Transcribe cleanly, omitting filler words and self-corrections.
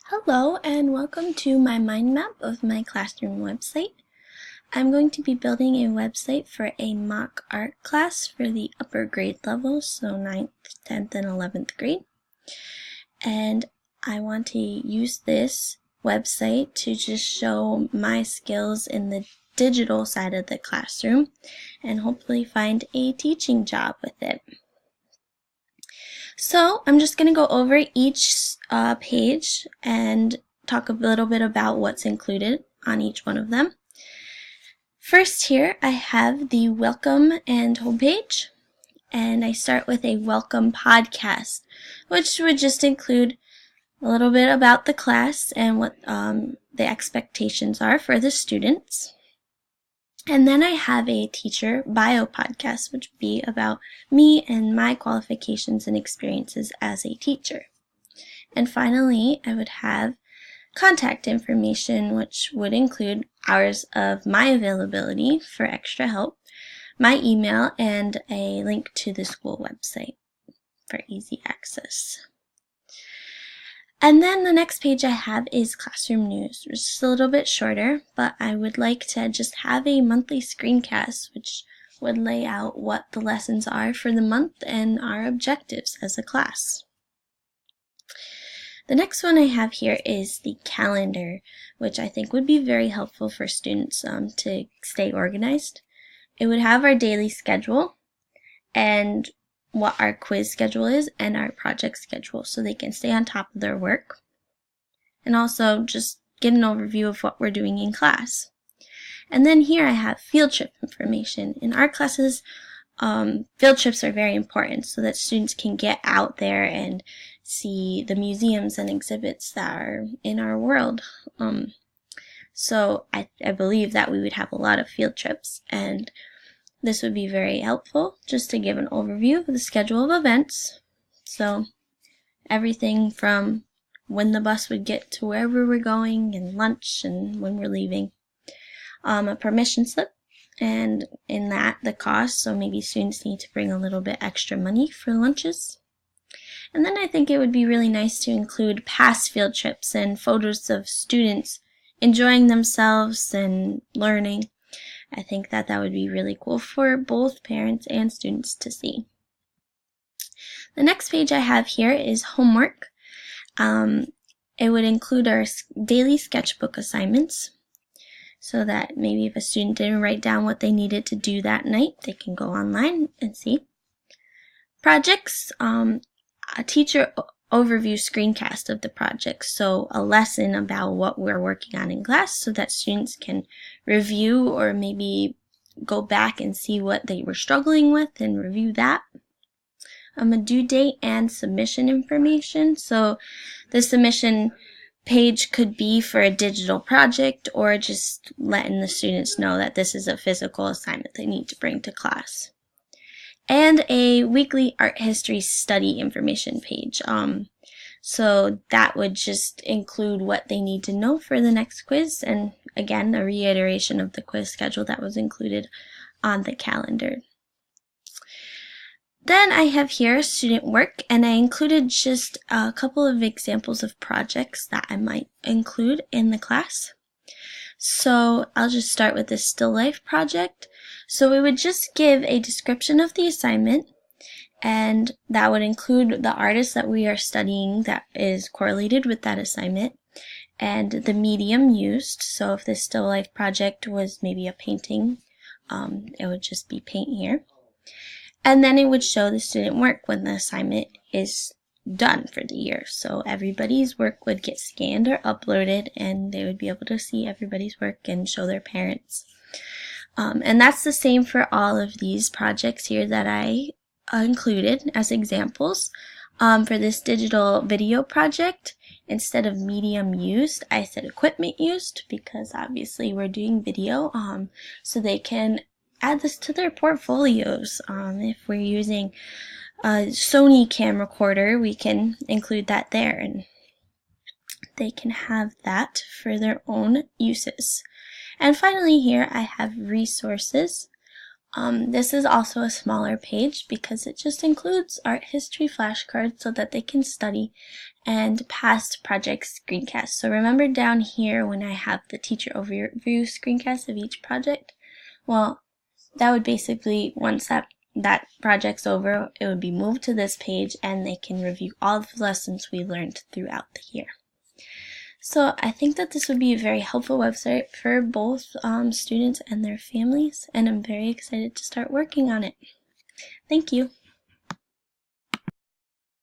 Hello and welcome to my mind map of my classroom website. I'm going to be building a website for a mock art class for the upper grade levels, so 9th, 10th, and 11th grade. And I want to use this website to just show my skills in the digital side of the classroom and hopefully find a teaching job with it. So I'm just going to go over each page and talk a little bit about what's included on each one of them. First here I have the welcome and homepage, and I start with a welcome podcast, which would just include a little bit about the class and what the expectations are for the students. And then I have a teacher bio podcast, which would be about me and my qualifications and experiences as a teacher. And finally, I would have contact information, which would include hours of my availability for extra help, my email, and a link to the school website for easy access. And then the next page I have is classroom news, which is a little bit shorter, but I would like to just have a monthly screencast, which would lay out what the lessons are for the month and our objectives as a class. The next one I have here is the calendar, which I think would be very helpful for students to stay organized. It would have our daily schedule and what our quiz schedule is and our project schedule so they can stay on top of their work and also just get an overview of what we're doing in class. And then here I have field trip information. In our classes, field trips are very important so that students can get out there and see the museums and exhibits that are in our world. So I believe that we would have a lot of field trips, and this would be very helpful just to give an overview of the schedule of events. So everything from when the bus would get to wherever we're going and lunch and when we're leaving. A permission slip, and in that the cost, so maybe students need to bring a little bit extra money for lunches. And then I think it would be really nice to include past field trips and photos of students enjoying themselves and learning. I think that would be really cool for both parents and students to see. The next page I have here is homework. It would include our daily sketchbook assignments so that maybe if a student didn't write down what they needed to do that night, they can go online and see. Projects, a teacher overview screencast of the project, so a lesson about what we're working on in class so that students can review or maybe go back and see what they were struggling with and review that. A due date and submission information, so the submission page could be for a digital project or just letting the students know that this is a physical assignment they need to bring to class. And a weekly art history study information page. So that would just include what they need to know for the next quiz, and again, a reiteration of the quiz schedule that was included on the calendar. Then I have here student work, and I included just a couple of examples of projects that I might include in the class. So I'll just start with this still life project. So we would just give a description of the assignment, and that would include the artist that we are studying that is correlated with that assignment and the medium used. So if this still life project was maybe a painting, it would just be paint here. And then it would show the student work when the assignment is done for the year. So everybody's work would get scanned or uploaded, and they would be able to see everybody's work and show their parents. And that's the same for all of these projects here that I included as examples. For this digital video project, instead of medium used, I said equipment used because obviously we're doing video, so they can add this to their portfolios. If we're using a Sony camcorder, we can include that there, and they can have that for their own uses. And finally here I have resources. This is also a smaller page because it just includes art history flashcards so that they can study, and past project screencasts. So remember down here when I have the teacher overview screencast of each project? Well, that would basically, once that project's over, it would be moved to this page and they can review all the lessons we learned throughout the year. So I think that this would be a very helpful website for both students and their families, and I'm very excited to start working on it. Thank you.